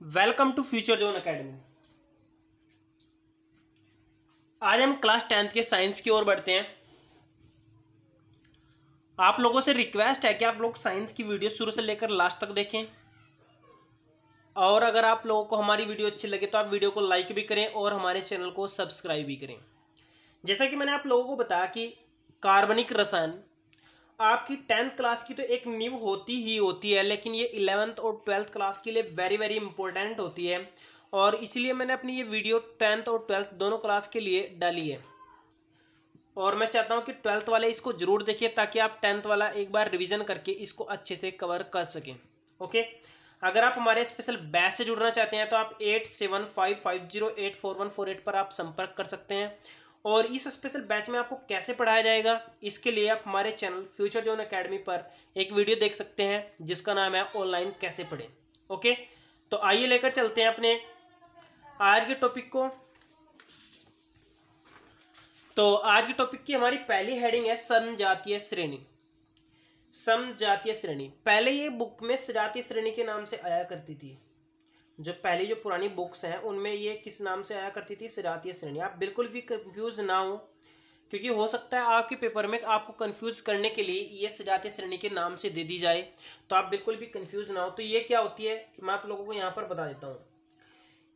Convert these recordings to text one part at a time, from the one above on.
Welcome to future zone academy. आज हम class 10th के साइंस की ओर बढ़ते हैं। आप लोगों से रिक्वेस्ट है कि आप लोग साइंस की वीडियो शुरू से लेकर लास्ट तक देखें, और अगर आप लोगों को हमारी वीडियो अच्छी लगे तो आप वीडियो को लाइक भी करें और हमारे चैनल को सब्सक्राइब भी करें। जैसा कि मैंने आप लोगों को बताया कि कार्बनिक रसायन आपकी 10th क्लास की तो एक नींव होती ही होती है, लेकिन ये 11th और 12th क्लास के लिए वेरी वेरी इंपॉर्टेंट होती है, और इसीलिए मैंने अपनी ये वीडियो 10th और 12th दोनों क्लास के लिए डाली है। और मैं चाहता हूँ कि 12th वाले इसको जरूर देखिए ताकि आप 10th वाला एक बार रिवीजन करके इसको अच्छे से कवर कर सकें। ओके, अगर आप हमारे स्पेशल बैच से जुड़ना चाहते हैं तो आप 8755084148 पर आप संपर्क कर सकते हैं। और इस स्पेशल बैच में आपको कैसे पढ़ाया जाएगा, इसके लिए आप हमारे चैनल फ्यूचर जोन एकेडमी पर एक वीडियो देख सकते हैं जिसका नाम है ऑनलाइन कैसे पढ़ें। ओके, तो आइए लेकर चलते हैं अपने आज के टॉपिक को। तो आज के टॉपिक की हमारी पहली हेडिंग है समजातीय श्रेणी। समजातीय श्रेणी पहले ये बुक में सजातीय श्रेणी के नाम से आया करती थी। जो पहली जो पुरानी बुक्स हैं उनमें ये किस नाम से आया करती थी, सजातीय श्रेणी। आप बिल्कुल भी कंफ्यूज ना हो, क्योंकि हो सकता है आपके पेपर में आपको कंफ्यूज करने के लिए ये सजातीय श्रेणी के नाम से दे दी जाए, तो आप बिल्कुल भी कंफ्यूज ना हो। तो ये क्या होती है मैं आप लोगों को यहाँ पर बता देता हूँ।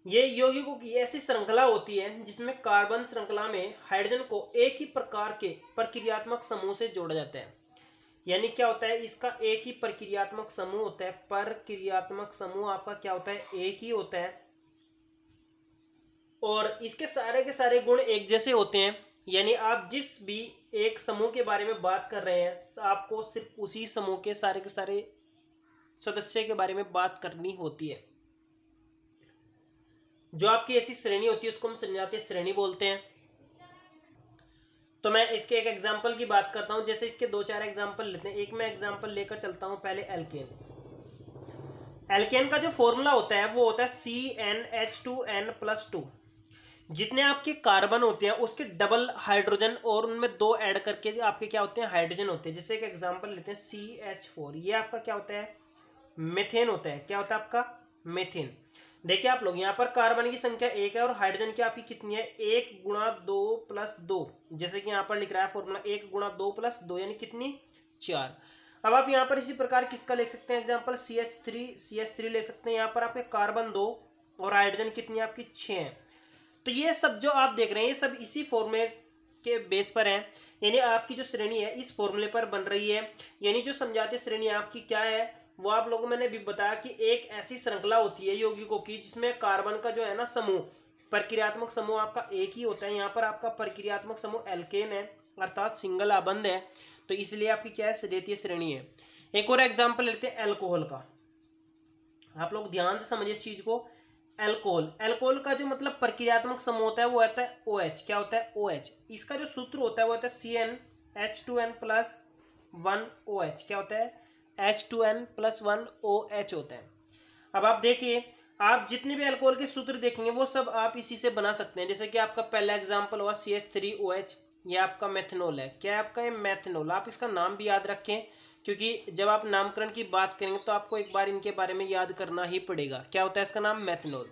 ये यौगिकों की ऐसी श्रृंखला होती है जिसमें कार्बन श्रृंखला में हाइड्रोजन को एक ही प्रकार के प्रक्रियात्मक समूह से जोड़ा जाता है। यानी क्या होता है, इसका एक ही प्रक्रियात्मक समूह होता है। प्रक्रियात्मक समूह आपका क्या होता है, एक ही होता है, और इसके सारे के सारे गुण एक जैसे होते हैं। यानी आप जिस भी एक समूह के बारे में बात कर रहे हैं आपको सिर्फ उसी समूह के सारे सदस्य के बारे में बात करनी होती है। जो आपकी ऐसी श्रेणी होती है उसको हम समजातीय श्रेणी बोलते हैं। तो मैं इसके एक एग्जांपल की बात करता हूं, जैसे इसके दो चार एग्जांपल लेते हैं। एक मैं एग्जांपल लेकर चलता हूं पहले एल्केन। एल्केन का जो फॉर्मूला होता है वो होता है CnH2n+2। जितने आपके कार्बन होते हैं उसके डबल हाइड्रोजन और उनमें दो ऐड करके आपके क्या होते हैं, हाइड्रोजन होते हैं। जैसे एक एग्जांपल लेते हैं CH4। ये आपका क्या होता है, मेथेन होता है। क्या होता है आपका, मेथेन। देखिए आप लोग यहाँ पर कार्बन की संख्या 1 है और हाइड्रोजन की आपकी कितनी है, 1 × 2 + 2। जैसे कि यहाँ पर लिख रहा है फॉर्मूला 1 × 2 + 2 यानी कितनी, 4। अब आप यहाँ पर इसी प्रकार किसका ले सकते हैं एग्जांपल, CH3 ले सकते हैं। यहाँ पर आपके कार्बन 2 और हाइड्रोजन कितनी आपकी 6 है। तो ये सब जो आप देख रहे हैं ये सब इसी फॉर्मूले के बेस पर है। यानी आपकी जो श्रेणी है इस फॉर्मूले पर बन रही है। यानी जो समजातीय श्रेणी आपकी क्या है वो आप लोगों मैंने भी बताया कि एक ऐसी श्रृंखला होती है यौगिकों की जिसमें कार्बन का जो है ना समूह, प्रक्रियात्मक समूह आपका एक ही होता है। यहाँ पर आपका प्रक्रियात्मक समूह एल्केन है, अर्थात सिंगल आबंध है, तो इसलिए आपकी क्या है, सजातीय श्रेणी है। एक और एग्जाम्पल लेते हैं एल्कोहल का। आप लोग ध्यान से समझिए इस चीज को। एल्कोहल का जो मतलब प्रक्रियात्मक समूह होता है वो होता है OH। क्या होता है, OH। इसका जो सूत्र होता है वो होता है CnH2n+1OH। क्या होता है, H2n+1OH होता है। अब आप देखिए, आप जितने भी अल्कोहल के सूत्र देखेंगे वो सब आप इसी से बना सकते हैं। जैसे कि आपका पहला एग्जांपल हुआ CH3OH। ये आपका मेथनॉल है। क्या है आपका, ये मेथनॉल। आप इसका नाम भी याद रखें, क्योंकि जब आप नामकरण की बात करेंगे तो आपको एक बार इनके बारे में याद करना ही पड़ेगा। क्या होता है इसका नाम, मेथनॉल।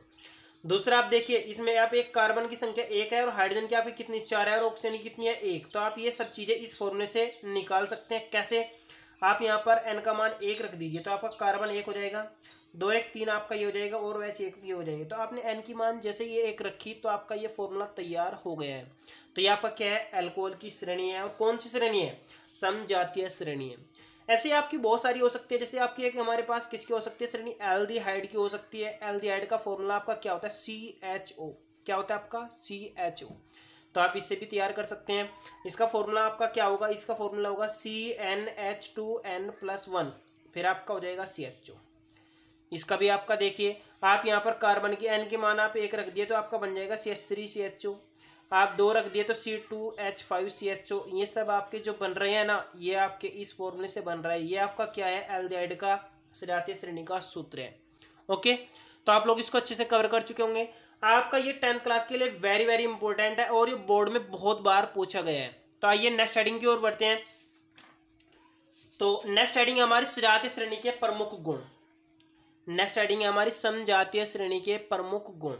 दूसरा आप देखिए, इसमें आप एक कार्बन की संख्या 1 है और हाइड्रोजन की आपकी कितनी, 4 है, और ऑक्सीजन की कितनी है, 1। तो आप ये सब चीजें इस फॉर्मूले से निकाल सकते हैं। कैसे, आप यहाँ पर n का मान 1 रख दीजिए तो आपका कार्बन 1 हो जाएगा, 2 1 3 आपका ये हो जाएगा, और OH 1 ये हो जाएगा। तो आपने n की मान जैसे ये 1 रखी तो आपका ये फॉर्मूला तैयार हो गया है। तो ये आपका क्या है, अल्कोहल की श्रेणी है। और कौन सी श्रेणी है, समजातीय श्रेणी है। ऐसे आपकी बहुत सारी हो सकती है। जैसे आपकी एक हमारे पास किसकी हो सकती है श्रेणी, एल्डिहाइड की हो सकती है। एल्डिहाइड का फॉर्मूला आपका क्या होता है, CHO। क्या होता है आपका, CHO। तो आप इससे भी तैयार कर सकते हैं। इसका फॉर्मूला आपका क्या होगा, इसका फॉर्मूला होगा CnH2n+1, फिर आपका हो जाएगा CHO। इसका भी आपका देखिए, आप यहाँ पर कार्बन की n के मान आप 1 रख दिए तो आपका बन जाएगा CH3CHO। आप 2 रख दिए तो C2H5CHO। ये सब आपके जो बन रहे हैं ना, ये आपके इस फॉर्मूले से बन रहा है। ये आपका क्या है, एल्डिहाइड का सजातीय श्रेणी का सूत्र है। ओके, तो आप लोग इसको अच्छे से कवर कर चुके होंगे। आपका ये 10th क्लास के लिए वेरी वेरी इंपॉर्टेंट है और ये बोर्ड में बहुत बार पूछा गया है। तो आइए नेक्स्ट हेडिंग की ओर बढ़ते हैं। तो नेक्स्ट हेडिंग हमारी सजातीय श्रेणी के प्रमुख गुण। नेक्स्ट हेडिंग है हमारी समजातीय श्रेणी के प्रमुख गुण।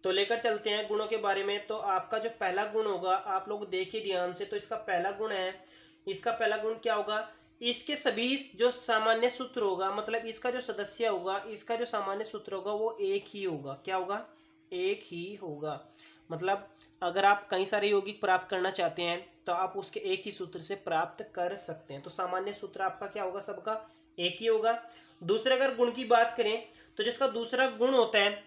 तो लेकर चलते हैं गुणों के बारे में। तो आपका जो पहला गुण होगा, आप लोग देखिए ध्यान से, तो इसका पहला गुण है, इसका पहला गुण क्या होगा, इसके सभी जो सामान्य सूत्र होगा, मतलब इसका जो सदस्य होगा, इसका जो सामान्य सूत्र होगा वो एक ही होगा। क्या होगा, एक ही होगा। मतलब अगर आप कई सारे यौगिक प्राप्त करना चाहते हैं तो आप उसके एक ही सूत्र से प्राप्त कर सकते हैं। तो सामान्य सूत्र आपका क्या होगा, सबका एक ही होगा। दूसरे अगर गुण की बात करें तो जिसका दूसरा गुण होता है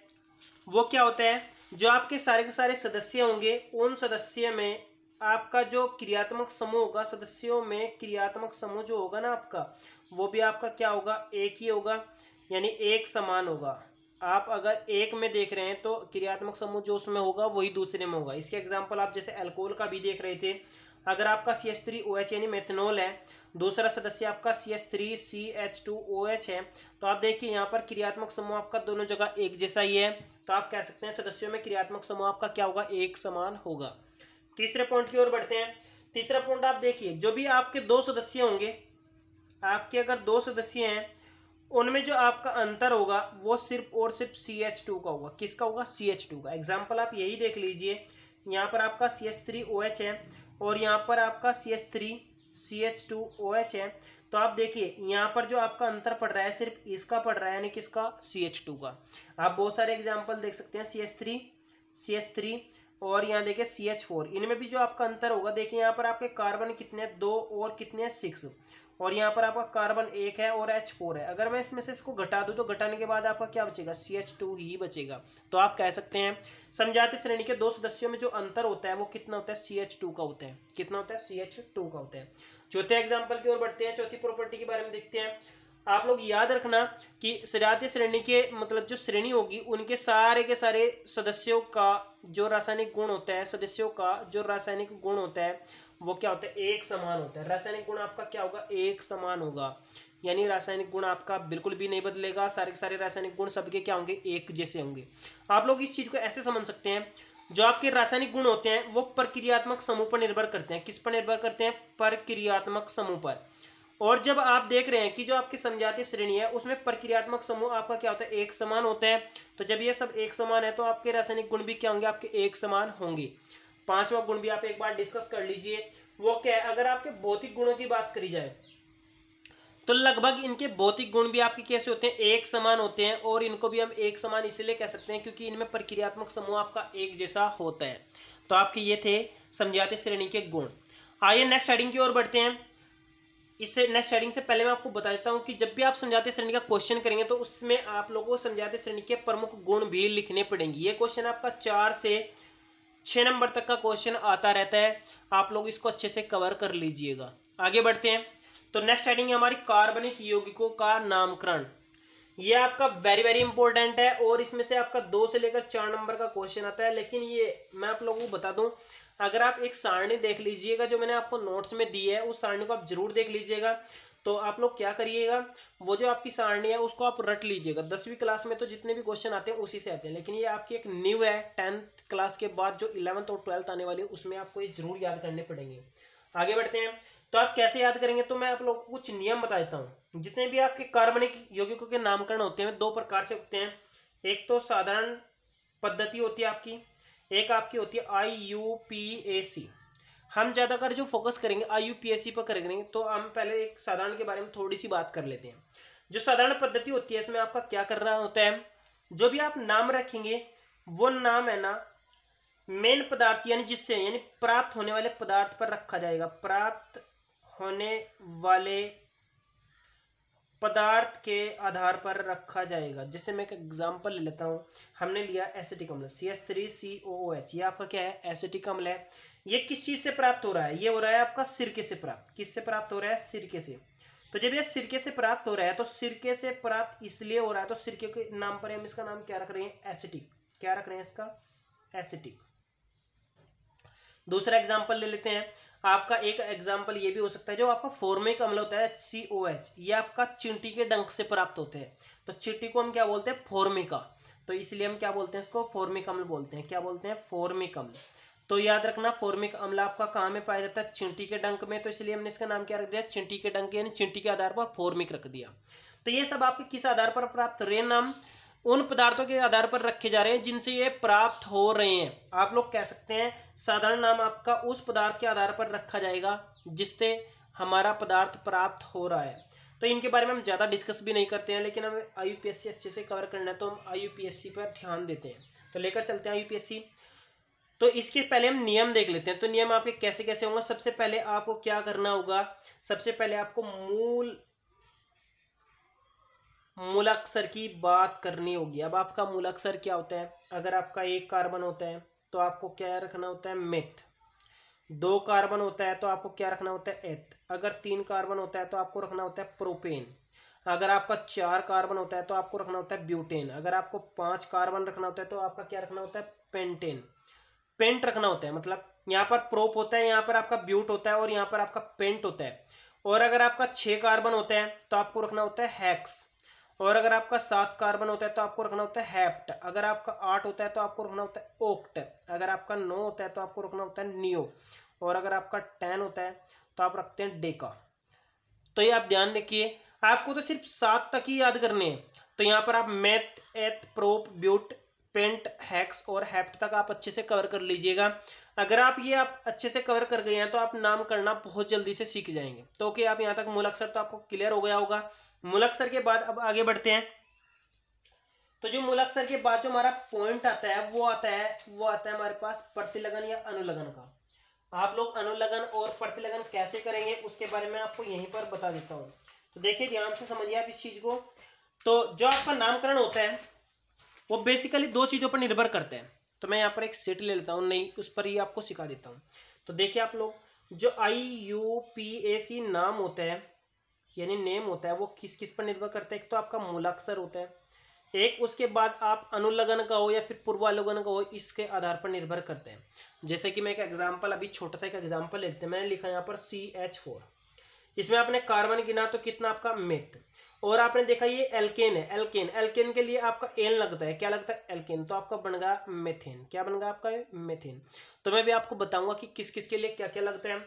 वो क्या होता है, जो आपके सारे के सारे सदस्य होंगे उन सदस्य में आपका जो क्रियात्मक समूह होगा, सदस्यों में क्रियात्मक समूह जो होगा ना आपका, वो भी आपका क्या होगा, एक ही होगा, यानी एक समान होगा। आप अगर एक में देख रहे हैं तो क्रियात्मक समूह जो उसमें होगा वही दूसरे में होगा। इसके एग्जांपल आप जैसे अल्कोहल का भी देख रहे थे, अगर आपका CH3OH यानी मेथनॉल है, दूसरा सदस्य आपका CH3CH2OH है, तो आप देखिए यहाँ पर क्रियात्मक समूह आपका दोनों जगह एक जैसा ही है, तो आप कह सकते हैं सदस्यों में क्रियात्मक समूह आपका क्या होगा, एक समान होगा। तीसरे पॉइंट की ओर बढ़ते हैं। तीसरा पॉइंट आप देखिए, जो भी आपके दो सदस्य होंगे, आपके अगर दो सदस्य हैं उनमें जो आपका अंतर होगा वो सिर्फ और सिर्फ CH2 का होगा। किसका होगा, CH2 का। एग्जाम्पल आप यही देख लीजिए, यहाँ पर आपका CH3OH है और यहाँ पर आपका CH3CH2OH है। तो आप देखिए यहाँ पर जो आपका अंतर पड़ रहा है सिर्फ इसका पड़ रहा है, यानी किसका, CH2 का। आप बहुत सारे एग्जाम्पल देख सकते हैं, CH3 और यहाँ देखिए CH4, इनमें भी जो आपका अंतर होगा, देखिए यहाँ पर आपके कार्बन कितने, 2 और कितने, 6, और यहाँ पर आपका कार्बन 1 है और H4 है। अगर मैं इसमें से इसको घटा दूं तो घटाने के बाद आपका क्या बचेगा, CH2 ही बचेगा। तो आप कह सकते हैं समजातीय श्रेणी के दो सदस्यों में जो अंतर होता है वो कितना होता है, CH2 का होता है। कितना होता है, CH2 का होता है। चौथे एग्जाम्पल की ओर बढ़ते हैं, चौथी प्रॉपर्टी के बारे में देखते हैं। आप लोग याद रखना कि समजातीय श्रेणी के मतलब जो श्रेणी होगी उनके सारे के सारे सदस्यों का जो रासायनिक गुण होता है, सदस्यों का जो रासायनिक गुण होता है वो क्या होता है, एक समान होता है। रासायनिक गुण आपका क्या होगा, एक समान होगा, यानी रासायनिक गुण आपका बिल्कुल भी नहीं बदलेगा। सारे के सारे रासायनिक गुण सबके क्या होंगे, एक जैसे होंगे। आप लोग इस चीज को ऐसे समझ सकते हैं, जो आपके रासायनिक गुण होते हैं वो प्रक्रियात्मक समूह पर निर्भर करते हैं। किस पर निर्भर करते हैं, प्रक्रियात्मक समूह पर। और जब आप देख रहे हैं कि जो आपकी समजातीय श्रेणी है उसमें प्रक्रियात्मक समूह आपका क्या होता है, एक समान होता है। तो जब ये सब एक समान है तो आपके रासायनिक गुण भी क्या होंगे, आपके एक समान होंगे। पांचवा गुण भी आप एक बार डिस्कस कर लीजिए, वो क्या है, अगर आपके भौतिक गुणों की बात करी जाए तो लगभग इनके भौतिक गुण भी आपके कैसे होते हैं, एक समान होते हैं। और इनको भी हम एक समान इसलिए कह सकते हैं क्योंकि इनमें प्रक्रियात्मक समूह आपका एक जैसा होता है। तो आपके ये थे समजातीय श्रेणी के गुण। आइए नेक्स्ट हेडिंग की ओर बढ़ते हैं। इससे नेक्स्ट हेडिंग से पहले मैं आपको बता देता हूं कि जब भी आप समजातीय श्रेणी का क्वेश्चन करेंगे तो उसमें आप लोगों को समजातीय श्रेणी के प्रमुख गुण भी लिखने पड़ेंगे। ये क्वेश्चन आपका 4 से 6 नंबर तक का क्वेश्चन आता रहता है, आप लोग इसको अच्छे से कवर कर लीजिएगा। आगे बढ़ते हैं। तो नेक्स्ट हेडिंग है हमारी कार्बनिक यौगिकों का नामकरण। ये आपका वेरी वेरी इंपॉर्टेंट है और इसमें से आपका 2 से लेकर 4 नंबर का क्वेश्चन आता है। लेकिन ये मैं आप लोगों को बता दूं, अगर आप एक सारणी देख लीजिएगा जो मैंने आपको नोट्स में दी है, उस सारणी को आप जरूर देख लीजिएगा। तो आप लोग क्या करिएगा, वो जो आपकी सारणी है उसको आप रट लीजिएगा। 10वीं क्लास में तो जितने भी क्वेश्चन आते हैं उसी से आते हैं, लेकिन ये आपकी एक न्यू है। 10th क्लास के बाद जो 11th और 12th आने वाली है उसमें आपको ये जरूर याद करने पड़ेंगे। आगे बढ़ते हैं। तो आप कैसे याद करेंगे, तो मैं आप लोगों को कुछ नियम बता देता हूँ। जितने भी आपके कार्बनिक यौगिकों के नामकरण होते हैं 2 प्रकार से होते हैं। एक तो साधारण पद्धति होती है आपकी, एक आपकी होती है IUPAC। हम ज़्यादातर जो फोकस करेंगे IUPAC पर करेंगे। तो हम पहले एक साधारण के बारे में थोड़ी सी बात कर लेते हैं। जो साधारण पद्धति होती है इसमें आपका क्या कर रहा होता है, जो भी आप नाम रखेंगे वो नाम है ना मेन पदार्थ यानी जिससे यानी प्राप्त होने वाले पदार्थ पर रखा जाएगा। प्राप्त होने वाले पदार्थ के आधार पर रखा जाएगा। जैसे मैं एक एग्जांपल ले लेता हूँ, हमने लिया एसिटिक अम्ल CH3COOH। ये आपका क्या है, एसिटिक अम्ल है। ये किस चीज से प्राप्त हो रहा है, ये हो रहा है आपका सिरके से प्राप्त। किससे प्राप्त हो रहा है, सिरके से। तो जब ये सिरके से प्राप्त हो रहा है तो सिरके से प्राप्त इसलिए हो रहा है, तो सिरके के नाम पर हम इसका नाम क्या रख रहे हैं, एसिटिक। क्या रख रहे हैं इसका, एसिटिक। दूसरा एग्जाम्पल ले लेते हैं। आपका एक एग्जाम्पल ये भी हो सकता है, जो आपका फॉर्मिक अम्ल होता है COH, ये आपका चींटी के डंक से प्राप्त होते हैं। तो चींटी को हम क्या बोलते हैं, फॉर्मिका। तो इसलिए हम क्या बोलते हैं, इसको फॉर्मिक अम्ल बोलते हैं। क्या बोलते हैं, फॉर्मिक अम्ल। तो याद रखना फॉर्मिक अम्ल आपका कहाँ में पाया जाता है, चींटी के डंक में। तो इसलिए हमने इसका नाम क्या रख दिया, चींटी के डंक, यानी चींटी के आधार पर फॉर्मिक रख दिया। तो ये सब आपके किस आधार पर प्राप्त हो रहे हैं नाम? उन पदार्थों के आधार पर रखे जा रहे हैं जिनसे ये प्राप्त हो रहे हैं। आप लोग कह सकते हैं साधारण नाम आपका उस पदार्थ के आधार पर रखा जाएगा जिससे हमारा पदार्थ प्राप्त हो रहा है। तो इनके बारे में हम ज़्यादा डिस्कस भी नहीं करते हैं, लेकिन हमें IUPSC अच्छे से कवर करना है तो हम IUPSC पर ध्यान देते हैं। तो लेकर चलते हैं IUPSC। तो इसके पहले हम नियम देख लेते हैं। तो नियम आपके कैसे कैसे होंगे? सबसे पहले आपको क्या करना होगा? सबसे पहले आपको मूलाक्षर की बात करनी होगी। अब आपका मूलाक्षर क्या होता है? अगर आपका एक कार्बन होता है तो आपको क्या रखना होता है? मेथ। 2 कार्बन होता है तो आपको क्या रखना होता है? एथ। अगर 3 कार्बन होता है तो आपको रखना होता है प्रोपेन। अगर आपका 4 कार्बन होता है तो आपको रखना होता है ब्यूटेन। अगर आपको 5 कार्बन रखना होता है तो आपका क्या रखना होता है? पेंटेन। पेंट रखना होता है, मतलब यहाँ पर प्रोप होता है, यहाँ पर आपका ब्यूट होता है और यहाँ पर आपका पेंट होता है। और अगर आपका 6 कार्बन होता है तो आपको रखना होता है हेक्स। और अगर आपका 7 कार्बन होता है तो आपको रखना होता है हेप्ट। अगर आपका 8 होता है तो आपको रखना होता है ओक्ट। अगर आपका 9 होता है तो आपको रखना होता है नियो। और अगर आपका 10 होता है तो आप रखते हैं डेका। तो ये आप ध्यान रखिए, आपको तो सिर्फ 7 तक ही याद करने हैं। तो यहाँ पर आप मेथ, एथ, प्रोप, ब्यूट, पेंट, हेक्स और हेप्ट तक आप अच्छे से कवर कर लीजिएगा। अगर आप अच्छे से कवर कर गए हैं तो आप नाम करना बहुत जल्दी से सीख जाएंगे। तो ओके, आप यहाँ तक मूलाक्षर तो आपको क्लियर हो गया होगा। मूलाक्षर के बाद अब आगे बढ़ते हैं। तो जो मूलाक्षर के बाद जो हमारा पॉइंट आता है वो आता है हमारे पास प्रतिलगन या अनुलगन का। आप लोग अनुलगन और प्रतिलगन कैसे करेंगे उसके बारे में आपको यहीं पर बता देता हूँ। तो देखिए, ध्यान से समझिए आप इस चीज को। तो जो आपका नामकरण होता है वो बेसिकली 2 चीजों पर निर्भर करते हैं। तो मैं यहाँ पर एक सेट ले लेता हूँ, नहीं उस पर ही आपको सिखा देता हूँ। तो देखिए आप लोग, जो IUPAC नाम होता है यानी नेम होता है वो किस किस पर निर्भर करता है? एक तो आपका मूलाक्षर होता है, एक उसके बाद आप अनुलगन का हो या फिर पूर्वानुलगन का हो, इसके आधार पर निर्भर करते हैं। जैसे कि मैं एक एग्जांपल, अभी छोटा सा एक एग्जांपल लेते हैं। मैंने लिखा यहाँ पर CH4। इसमें आपने कार्बन गिना तो कितना आपका मेथ। और आपने देखा ये एल्केन है, एल्केन के लिए आपका एन लगता है। क्या लगता है? एल्केन। तो आपका बन गया मेथेन। क्या बन गया आपका? मेथेन। तो मैं भी आपको बताऊंगा कि किस किस के लिए क्या क्या लगता है।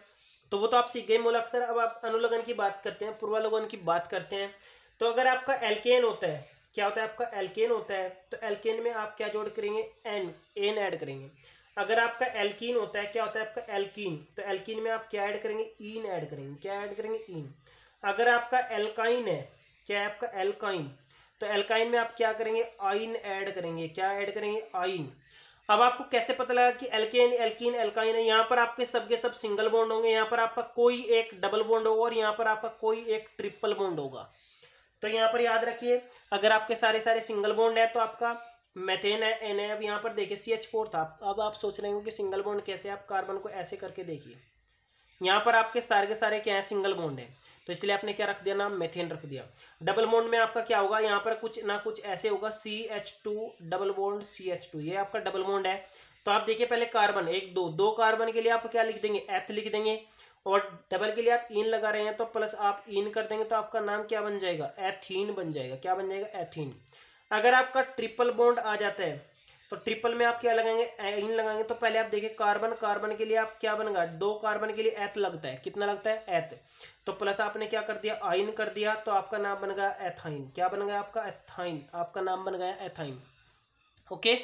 तो वो तो आप सीख गए मूलाक्षर। अब आप अनुलगन की बात करते हैं, पूर्वानुलगन की बात करते हैं। तो अगर आपका एल्केन होता है, क्या होता है आपका? एल्केन होता है। तो एल्केन में आप क्या जोड़ करेंगे? एन ऐड करेंगे। अगर आपका एल्कीन होता है, क्या होता है आपका? एल्कीन। तो एल्कीन में आप क्या ऐड करेंगे? ईन ऐड करेंगे। क्या ऐड करेंगे? ईन। अगर आपका एल्काइन है, क्या है आपका? एल्काइन। तो एल्काइन में आप क्या करेंगे? आइन ऐड करेंगे। क्या ऐड करेंगे? आइन। अब आपको कैसे पता लगा कि एल्केन, एल्कीन, एल्काइन है? यहाँ पर आपके सबके सब सिंगल बॉन्ड होंगे, यहाँ पर आपका कोई एक डबल बॉन्ड होगा और यहाँ पर आपका कोई एक ट्रिपल बॉन्ड होगा। तो यहाँ पर याद रखिए, अगर आपके सारे सारे सिंगल बॉन्ड है तो आपका मेथेन है, एन है। अब यहाँ पर देखिए CH4 था। अब आप सोच रहे हो कि सिंगल बॉन्ड कैसे? आप कार्बन को ऐसे करके देखिए, यहाँ पर आपके सारे के सारे क्या है? सिंगल बॉन्ड है। तो इसलिए आपने क्या रख दिया? नाम मेथेन रख दिया। डबल बॉन्ड में आपका क्या होगा? यहाँ पर कुछ ना कुछ ऐसे होगा, CH2 डबल बॉन्ड CH2, ये आपका डबल बॉन्ड है। तो आप देखिए पहले कार्बन, 1 2 2 कार्बन के लिए आप क्या लिख देंगे? एथ लिख देंगे। और डबल के लिए आप इन लगा रहे हैं तो प्लस आप इन कर देंगे तो आपका नाम क्या बन जाएगा? एथीन बन जाएगा। क्या बन जाएगा? एथीन। अगर आपका ट्रिपल बॉन्ड आ जाता है तो ट्रिपल में आप क्या लगाएंगे? इन लगाएंगे। तो पहले आप देखिए कार्बन, कार्बन के लिए आप क्या बनेगा? 2 कार्बन के लिए एथ लगता है। कितना लगता है? एथ। तो प्लस आपने क्या कर दिया? आइन कर दिया। तो आपका नाम बन गया एथाइन। क्या बन गया आपका? एथाइन। आपका नाम बन गया एथाइन। ओके।